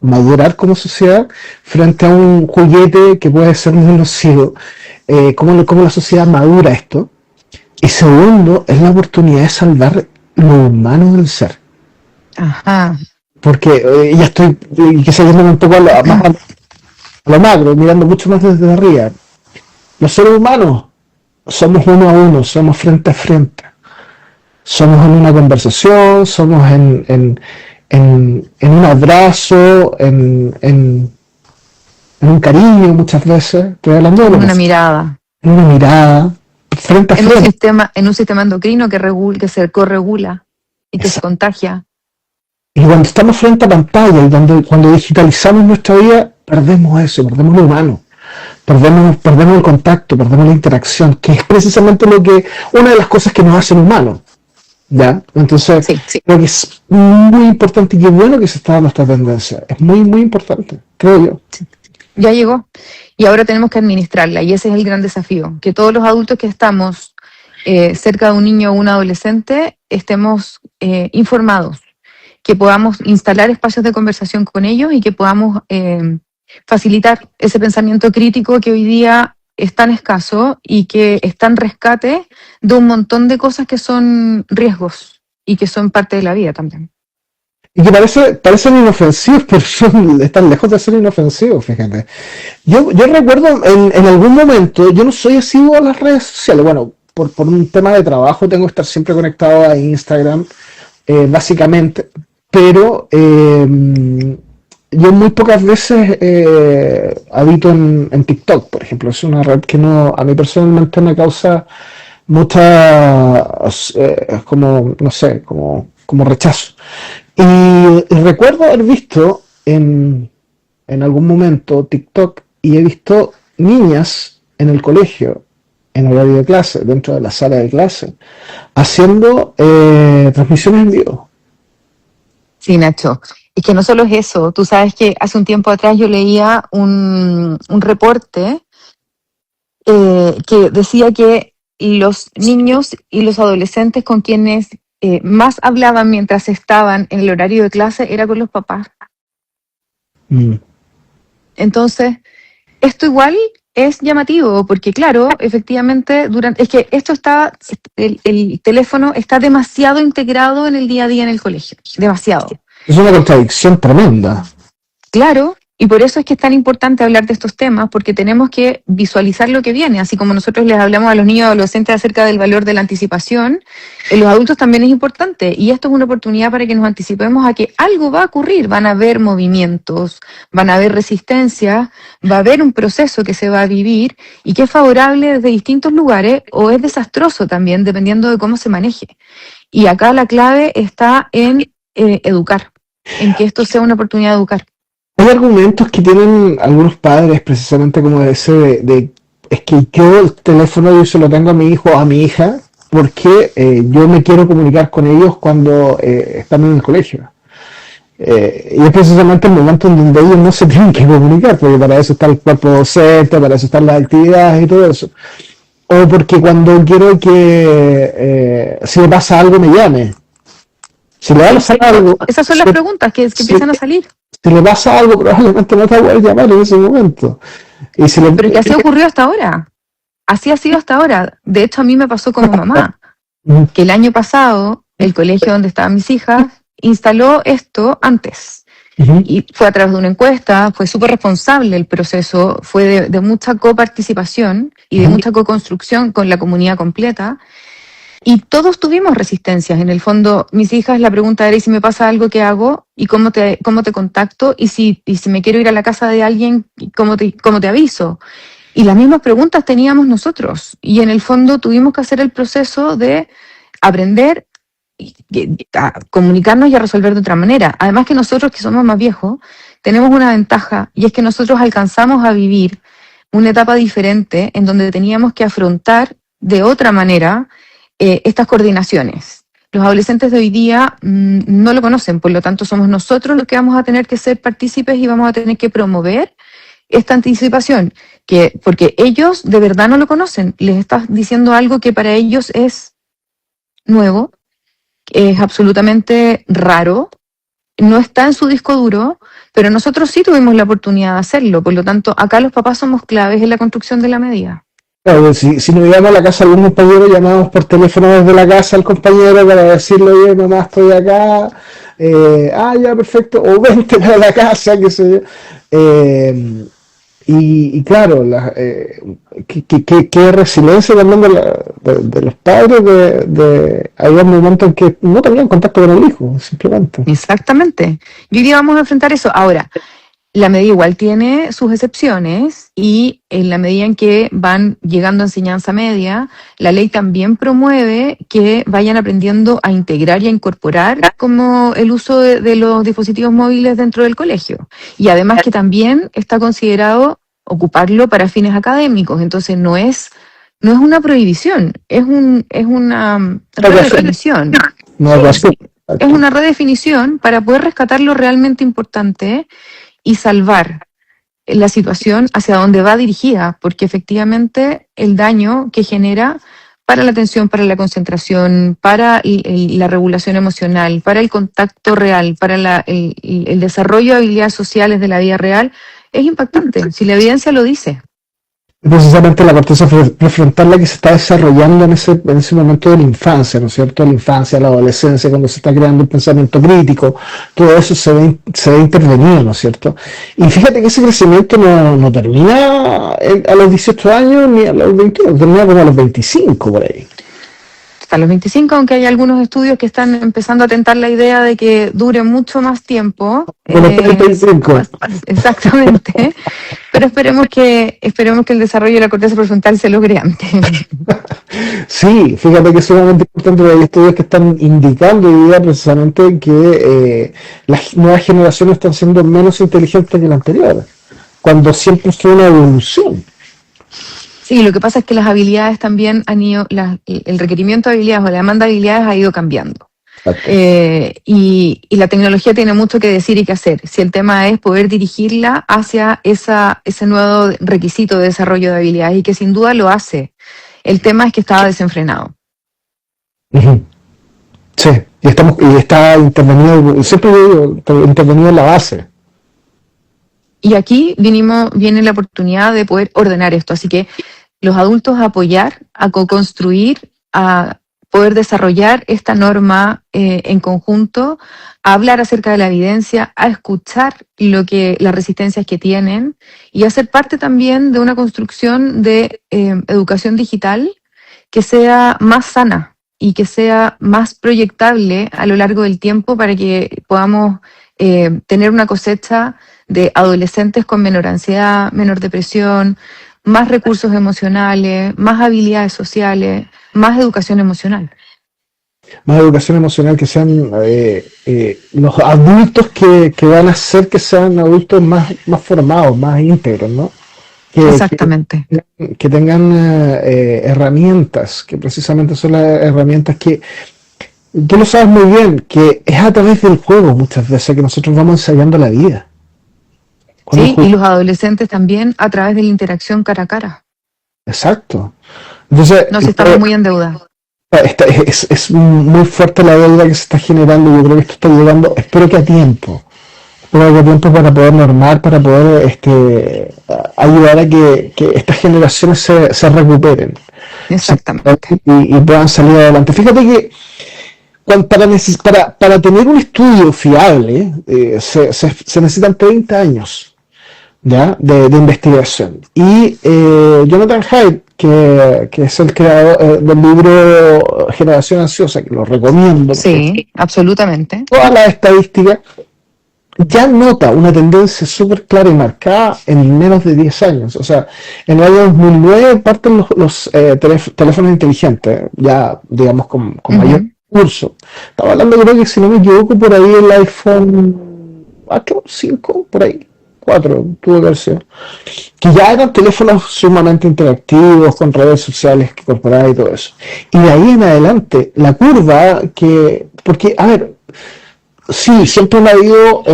madurar como sociedad frente a un juguete que puede ser muy nocivo. ¿Cómo la sociedad madura esto? Y segundo, es la oportunidad de salvar lo humano del ser. Ajá. Porque ya estoy, quizás yéndome un poco a lo macro, mirando mucho más desde arriba. Los seres humanos somos uno a uno, somos frente a frente. Somos en una conversación, somos en un abrazo, en un cariño muchas veces. Estoy hablando de En lo una que mirada. en una mirada, frente a frente. En un sistema endocrino que se corregula y que se contagia. Y cuando estamos frente a pantalla y cuando digitalizamos nuestra vida, perdemos eso, perdemos lo humano. Perdemos el contacto, perdemos la interacción, que es precisamente una de las cosas que nos hacen humanos. ¿Ya? Entonces, Sí, sí. creo que es muy importante y qué bueno que se está dando esta tendencia. Es muy, muy importante, creo yo. Ya llegó. Y ahora tenemos que administrarla. Y ese es el gran desafío. Que todos los adultos que estamos cerca de un niño o un adolescente estemos informados. Que podamos instalar espacios de conversación con ellos y que podamos facilitar ese pensamiento crítico que hoy día es tan escaso y que está en rescate de un montón de cosas que son riesgos y que son parte de la vida también. Y que parecen inofensivos, pero están lejos de ser inofensivos, fíjate. Yo recuerdo en algún momento, yo no soy asiduo a las redes sociales, bueno, por un tema de trabajo tengo que estar siempre conectado a Instagram, básicamente, pero yo muy pocas veces habito en TikTok, por ejemplo. Es una red que a mí personalmente me causa mucha, como, no sé, como rechazo. Y recuerdo haber visto en algún momento TikTok y he visto niñas en el colegio, en horario de clase, dentro de la sala de clase, haciendo transmisiones en vivo. Sí, Nacho. Es que no solo es eso. Tú sabes que hace un tiempo atrás yo leía un reporte que decía que los niños y los adolescentes con quienes más hablaban mientras estaban en el horario de clase era con los papás. Mm. Entonces, esto igual es llamativo, porque claro, efectivamente, es que esto está, el teléfono está demasiado integrado en el día a día en el colegio, demasiado. Es una contradicción tremenda. Claro, y por eso es que es tan importante hablar de estos temas, porque tenemos que visualizar lo que viene, así como nosotros les hablamos a los niños y adolescentes acerca del valor de la anticipación, en los adultos también es importante, y esto es una oportunidad para que nos anticipemos a que algo va a ocurrir, van a haber movimientos, van a haber resistencia, va a haber un proceso que se va a vivir y que es favorable desde distintos lugares o es desastroso también, dependiendo de cómo se maneje. Y acá la clave está en educar, en que esto sea una oportunidad de educar. Hay argumentos que tienen algunos padres precisamente como ese de es que yo el teléfono yo se lo tengo a mi hijo o a mi hija porque yo me quiero comunicar con ellos cuando están en el colegio. Y es precisamente el momento en donde ellos no se tienen que comunicar, porque para eso está el cuerpo docente, para eso están las actividades y todo eso. O porque cuando quiero que si le pasa algo me llame. Si le va a pasar algo... Esas son las preguntas que empiezan a salir. Si le pasa algo, probablemente no te va a poder llamar en ese momento. Y si Pero que así ocurrió hasta ahora. Así ha sido hasta ahora. De hecho, a mí me pasó como mamá, que el año pasado, el colegio donde estaban mis hijas instaló esto antes. Y fue a través de una encuesta, fue súper responsable el proceso, fue de mucha coparticipación y de mucha co-construcción con la comunidad completa. Y todos tuvimos resistencias. En el fondo, mis hijas, la pregunta era, ¿y si me pasa algo, qué hago? ¿Y cómo te contacto? ¿Y si me quiero ir a la casa de alguien, cómo te aviso? Y las mismas preguntas teníamos nosotros. Y en el fondo tuvimos que hacer el proceso de aprender a comunicarnos y a resolver de otra manera. Además que nosotros, que somos más viejos, tenemos una ventaja, y es que nosotros alcanzamos a vivir una etapa diferente en donde teníamos que afrontar de otra manera estas coordinaciones. Los adolescentes de hoy día no lo conocen, por lo tanto somos nosotros los que vamos a tener que ser partícipes y vamos a tener que promover esta anticipación, porque ellos de verdad no lo conocen. Les estás diciendo algo que para ellos es nuevo, es absolutamente raro, no está en su disco duro, pero nosotros sí tuvimos la oportunidad de hacerlo. Por lo tanto, acá los papás somos claves en la construcción de la medida. Claro, si nos íbamos a la casa de algún compañero, llamamos por teléfono desde la casa al compañero para decirle, oye, mamá, estoy acá, ya, perfecto, o vente para la casa, qué sé yo. Y claro, qué resiliencia también de los padres había momentos en que no tenían contacto con el hijo, simplemente. Exactamente. Y hoy día vamos a enfrentar eso. Ahora, la medida igual tiene sus excepciones y en la medida en que van llegando a enseñanza media, la ley también promueve que vayan aprendiendo a integrar y a incorporar como el uso de los dispositivos móviles dentro del colegio. Y además que también está considerado ocuparlo para fines académicos. Entonces no es una prohibición, es una redefinición. Es una redefinición para poder rescatar lo realmente importante y salvar la situación hacia donde va dirigida, porque efectivamente el daño que genera para la atención, para la concentración, para la regulación emocional, para el contacto real, para el desarrollo de habilidades sociales de la vida real, es impactante, si la evidencia lo dice. Precisamente la corteza prefrontal la que se está desarrollando en ese momento de la infancia, ¿no es cierto? La infancia, la adolescencia, cuando se está creando un pensamiento crítico, todo eso se ve intervenido, ¿no es cierto? Y fíjate que ese crecimiento no termina a los 18 años ni a los 21, termina como a los 25 por ahí. Hasta los 25, aunque hay algunos estudios que están empezando a tentar la idea de que dure mucho más tiempo. Bueno, 35. Exactamente. Pero esperemos que el desarrollo de la corteza prefrontal se logre antes. Sí, fíjate que es sumamente importante, porque hay estudios que están indicando hoy día precisamente que las nuevas generaciones están siendo menos inteligentes que las anteriores, cuando siempre fue una evolución. Sí, lo que pasa es que las habilidades también han ido, el requerimiento de habilidades o la demanda de habilidades ha ido cambiando. Exacto. Y la tecnología tiene mucho que decir y que hacer. Si el tema es poder dirigirla hacia ese nuevo requisito de desarrollo de habilidades, y que sin duda lo hace. El tema es que estaba desenfrenado. Ujú. Sí, y está intervenido, siempre digo, intervenido en la base. Y aquí viene la oportunidad de poder ordenar esto. Así que los adultos apoyar, a co-construir, a poder desarrollar esta norma en conjunto, a hablar acerca de la evidencia, a escuchar las resistencias que tienen y a ser parte también de una construcción de educación digital que sea más sana y que sea más proyectable a lo largo del tiempo para que podamos tener una cosecha de adolescentes con menor ansiedad, menor depresión, más recursos emocionales, más habilidades sociales, más educación emocional. Más educación emocional, que sean los adultos que van a hacer que sean adultos más formados, más íntegros, ¿no? Que, Exactamente. que tengan herramientas, que precisamente son las herramientas que tú lo sabes muy bien, que es a través del juego muchas veces que nosotros vamos ensayando la vida. Sí, y los adolescentes también a través de la interacción cara a cara. Exacto. Entonces, Nos estamos muy endeudados. es muy fuerte la deuda que se está generando. Yo creo que esto está llegando, espero que a tiempo. Espero que a tiempo para poder normar, para poder ayudar a que estas generaciones se recuperen. Exactamente. Y puedan salir adelante. Fíjate que para tener un estudio fiable se necesitan 30 años, ¿ya? De investigación. Y Jonathan Haidt, que es el creador del libro Generación Ansiosa, que lo recomiendo, Sí, absolutamente. todas las estadísticas, ya nota una tendencia súper clara y marcada en menos de 10 años. O sea, en el año 2009 parten los teléfonos inteligentes, ya digamos con mayor curso. Estaba hablando, creo que si no me equivoco, por ahí el iPhone 4, 5, por ahí. 4 tuvo que haber sido. Que ya eran teléfonos sumamente interactivos, con redes sociales que incorporaban y todo eso. Y de ahí en adelante, la curva porque, a ver, sí, siempre han habido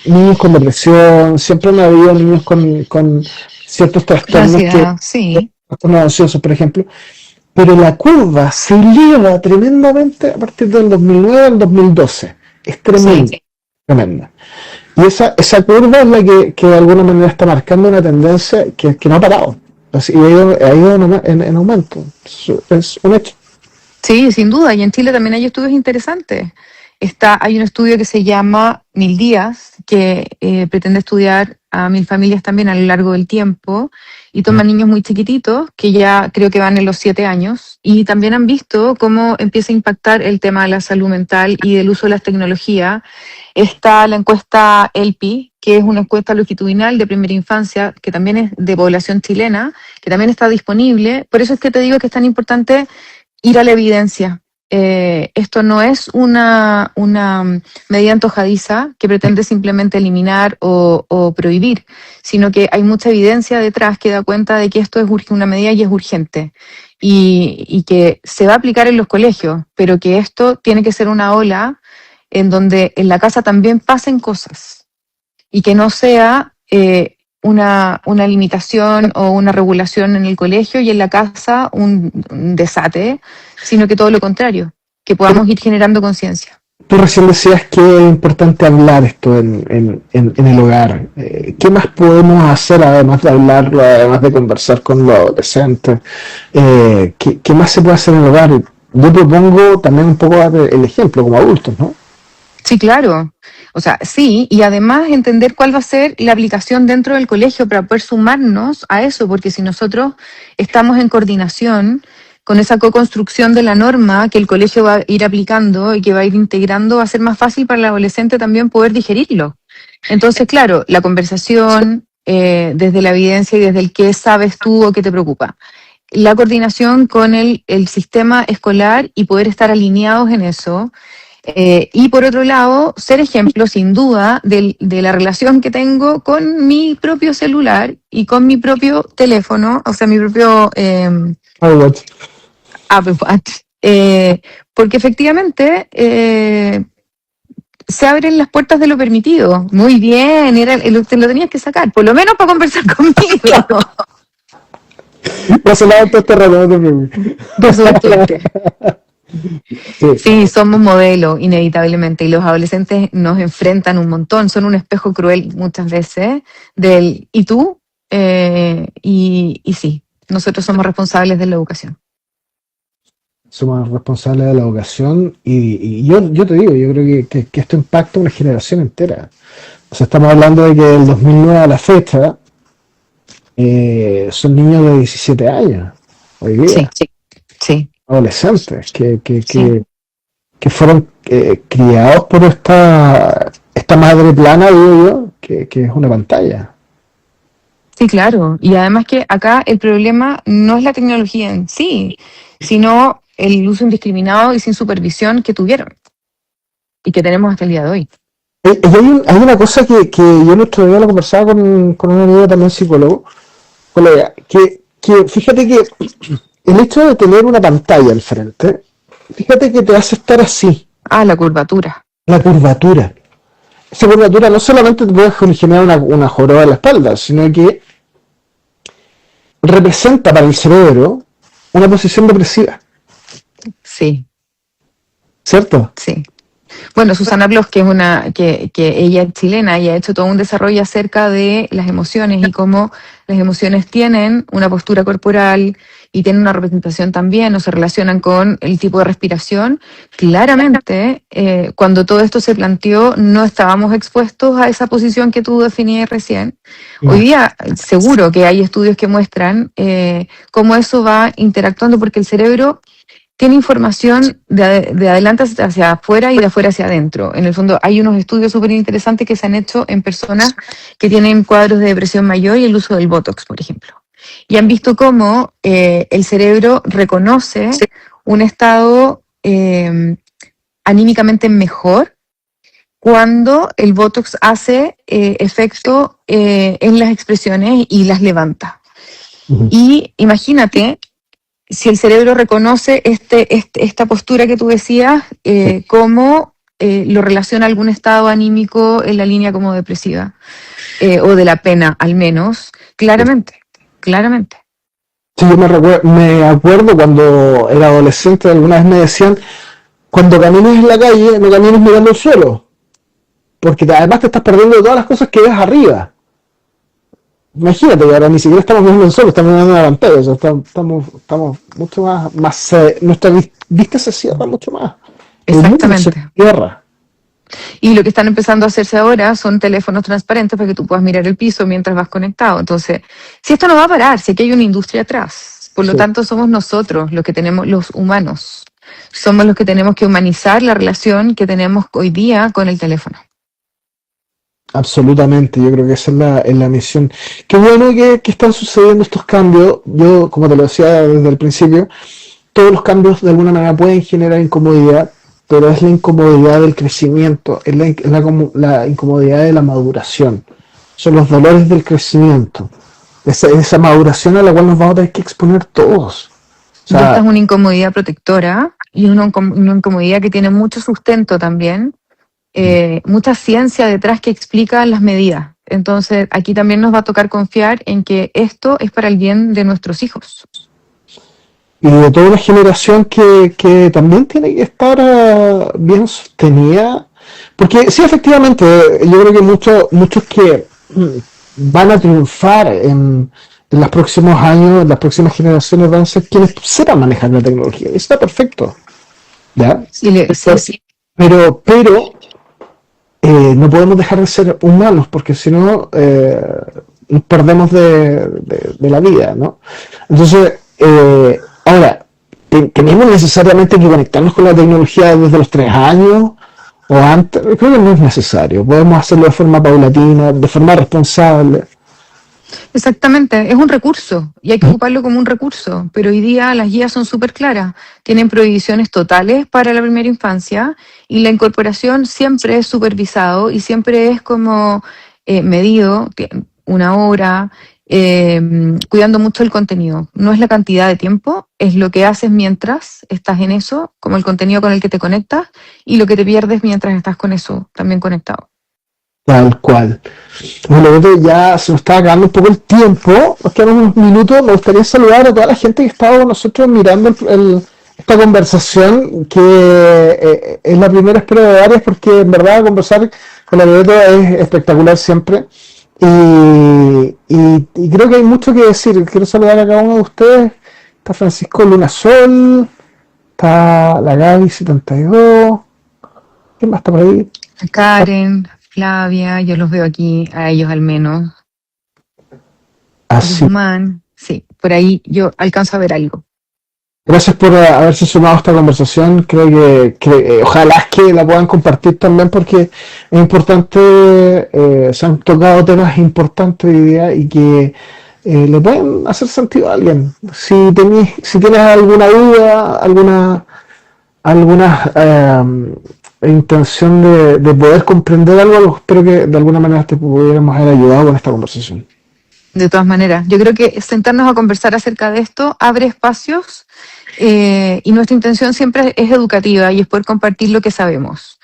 niños con depresión, siempre han habido niños con ciertos trastornos sí. trastornos ansiosos, por ejemplo, pero la curva se eleva tremendamente a partir del 2009 al 2012. Es tremenda, sí. Tremenda. Y esa curva es la que de alguna manera está marcando una tendencia que no ha parado. Así, ha ido en aumento. Es un hecho. Sí, sin duda. Y en Chile también hay estudios interesantes. Hay un estudio que se llama 1000 días, que pretende estudiar a 1000 familias también a lo largo del tiempo, y toma niños muy chiquititos, que ya creo que van en los 7 años, y también han visto cómo empieza a impactar el tema de la salud mental y del uso de las tecnologías. Está la encuesta ELPI, que es una encuesta longitudinal de primera infancia, que también es de población chilena, que también está disponible. Por eso es que te digo que es tan importante ir a la evidencia. Esto no es una medida antojadiza que pretende simplemente eliminar o prohibir, sino que hay mucha evidencia detrás que da cuenta de que esto es una medida y es urgente, y que se va a aplicar en los colegios, pero que esto tiene que ser una ola en donde en la casa también pasen cosas y que no sea una limitación o una regulación en el colegio y en la casa un desate, sino que todo lo contrario, que podamos ir generando conciencia. Tú recién decías que es importante hablar esto en el hogar. ¿Qué más podemos hacer además de hablarlo, además de conversar con los adolescentes? ¿Qué más se puede hacer en el hogar? Yo propongo también un poco dar el ejemplo como adultos, ¿no? Sí, claro. O sea, sí, y además entender cuál va a ser la aplicación dentro del colegio para poder sumarnos a eso, porque si nosotros estamos en coordinación con esa co-construcción de la norma que el colegio va a ir aplicando y que va a ir integrando, va a ser más fácil para el adolescente también poder digerirlo. Entonces, claro, la conversación desde la evidencia y desde el qué sabes tú o qué te preocupa. La coordinación con el sistema escolar y poder estar alineados en eso. Y por otro lado, ser ejemplo, sin duda, de la relación que tengo con mi propio celular y con mi propio teléfono, o sea, mi propio iWatch. Apple Watch. Porque efectivamente se abren las puertas de lo permitido. Muy bien, te lo tenías que sacar, por lo menos para conversar conmigo. No solamente este reloj de mí. Por suerte. Sí. Sí, somos modelos, inevitablemente, y los adolescentes nos enfrentan un montón, son un espejo cruel muchas veces del ¿y tú? Y sí, nosotros somos responsables de la educación. Somos responsables de la educación y yo te digo, yo creo que esto impacta una generación entera. O sea, estamos hablando de que del 2009 a la fecha son niños de 17 años, hoy día, Sí. adolescentes, Sí. que fueron criados por esta madre plana, digo yo, que es una pantalla. Sí, claro. Y además que acá el problema no es la tecnología en sí, sino el uso indiscriminado y sin supervisión que tuvieron y que tenemos hasta el día de hoy. Y hay una cosa que yo el otro día lo conversaba con un amigo también psicólogo, colega, que fíjate que el hecho de tener una pantalla al frente, fíjate que te hace estar así, Ah, la curvatura. la curvatura. Esa curvatura no solamente te puede generar una joroba en la espalda, sino que representa para el cerebro una posición depresiva, Sí, ¿cierto? sí. Bueno, Susana Bloch, que ella es chilena y ha hecho todo un desarrollo acerca de las emociones y cómo las emociones tienen una postura corporal y tienen una representación también, o se relacionan con el tipo de respiración. Claramente, cuando todo esto se planteó, no estábamos expuestos a esa posición que tú definías recién. Hoy día, seguro que hay estudios que muestran cómo eso va interactuando, porque el cerebro tiene información de adelante hacia afuera y de afuera hacia adentro. En el fondo hay unos estudios súper interesantes que se han hecho en personas que tienen cuadros de depresión mayor y el uso del Botox, por ejemplo. Y han visto cómo el cerebro reconoce un estado anímicamente mejor cuando el Botox hace efecto en las expresiones y las levanta. Y imagínate, si el cerebro reconoce esta postura que tú decías, cómo lo relaciona a algún estado anímico en la línea como depresiva, o de la pena, al menos, claramente. Sí, yo me acuerdo cuando era adolescente, alguna vez me decían, cuando camines en la calle, no camines mirando el suelo, porque además te estás perdiendo de todas las cosas que ves arriba. Imagínate que ahora ni siquiera estamos viendo el sol, estamos viendo una pantalla, o sea, estamos mucho más nuestra vista se cierra mucho más. Exactamente. Tierra. Y lo que están empezando a hacerse ahora son teléfonos transparentes para que tú puedas mirar el piso mientras vas conectado. Entonces, si esto no va a parar, si aquí hay una industria atrás, por lo tanto somos nosotros los que tenemos, los humanos, somos los que tenemos que humanizar la relación que tenemos hoy día con el teléfono. Absolutamente, yo creo que esa es la misión. Qué bueno que están sucediendo estos cambios. Yo, como te lo decía desde el principio, todos los cambios de alguna manera pueden generar incomodidad, pero es la incomodidad del crecimiento, es la incomodidad de la maduración. Son los dolores del crecimiento, esa maduración a la cual nos vamos a tener que exponer todos. O sea, y esta es una incomodidad protectora y una incomodidad que tiene mucho sustento también. Mucha ciencia detrás que explica las medidas. Entonces, aquí también nos va a tocar confiar en que esto es para el bien de nuestros hijos. Y de toda una generación que también tiene que estar bien sostenida. Porque sí, efectivamente, yo creo que muchos que van a triunfar en los próximos años, en las próximas generaciones, van a ser quienes sepan manejar la tecnología. Y está perfecto. ¿Ya? Sí. Pero no podemos dejar de ser humanos, porque si no nos perdemos de la vida, ¿no? Entonces, ahora, ¿tenemos necesariamente que conectarnos con la tecnología desde los 3 años o antes? Creo que no es necesario. Podemos hacerlo de forma paulatina, de forma responsable. Exactamente, es un recurso y hay que ocuparlo como un recurso, pero hoy día las guías son súper claras, tienen prohibiciones totales para la primera infancia y la incorporación siempre es supervisado y siempre es como medido, una hora, cuidando mucho el contenido. No es la cantidad de tiempo, es lo que haces mientras estás en eso, como el contenido con el que te conectas y lo que te pierdes mientras estás con eso también conectado. Tal cual. Bueno, ya se nos está acabando un poco el tiempo, nos quedan unos minutos. Me gustaría saludar a toda la gente que estaba con nosotros mirando esta conversación, que es la primera, espero, de varias, porque en verdad conversar con la Loreto es espectacular siempre. Y creo que hay mucho que decir. Quiero saludar a cada uno de ustedes. Está Francisco Lunasol, está la Gaby72. ¿Quién más está por ahí? Karen, Flavia, yo los veo aquí, a ellos al menos. Así. Guzmán, sí, por ahí yo alcanzo a ver algo. Gracias por haberse sumado a esta conversación. Creo que ojalá es que la puedan compartir también, porque es importante. Se han tocado temas importantes hoy día y que le pueden hacer sentido a alguien. Si tienes alguna duda, alguna intención de poder comprender algo, espero que de alguna manera te pudiéramos haber ayudado con esta conversación. De todas maneras, yo creo que sentarnos a conversar acerca de esto abre espacios y nuestra intención siempre es educativa y es poder compartir lo que sabemos.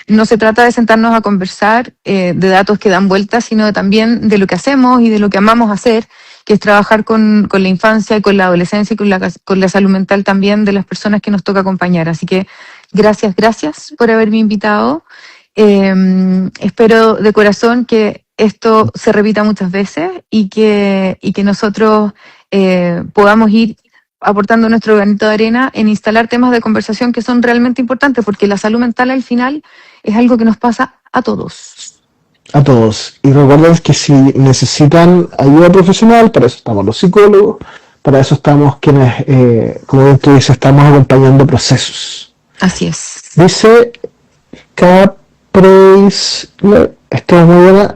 No se trata de sentarnos a conversar de datos que dan vueltas, sino también de lo que hacemos y de lo que amamos hacer, que es trabajar con la infancia y con la adolescencia y con la salud mental también de las personas que nos toca acompañar. Así que gracias por haberme invitado. Espero de corazón que esto se repita muchas veces y que nosotros podamos ir aportando nuestro granito de arena en instalar temas de conversación que son realmente importantes, porque la salud mental al final es algo que nos pasa a todos. A todos. Y recuerden que si necesitan ayuda profesional, para eso estamos los psicólogos, para eso estamos quienes, como bien tú dices, estamos acompañando procesos. Así es. Dice Capreis, esto es muy buena.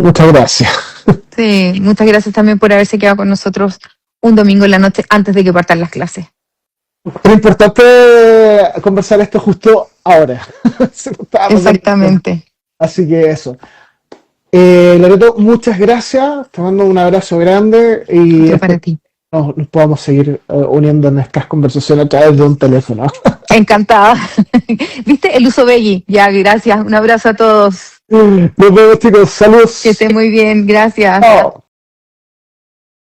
Muchas gracias. Sí, muchas gracias también por haberse quedado con nosotros un domingo en la noche antes de que partan las clases. Es importante conversar esto justo ahora. Exactamente. Así que eso. Loreto, muchas gracias. Te mando un abrazo grande y para ti. Nos podamos seguir uniendo en estas conversaciones a través de un teléfono. Encantada. ¿Viste? El uso Belli. Ya, gracias. Un abrazo a todos. Nos vemos, chicos. Saludos. Que esté muy bien. Gracias. Chao.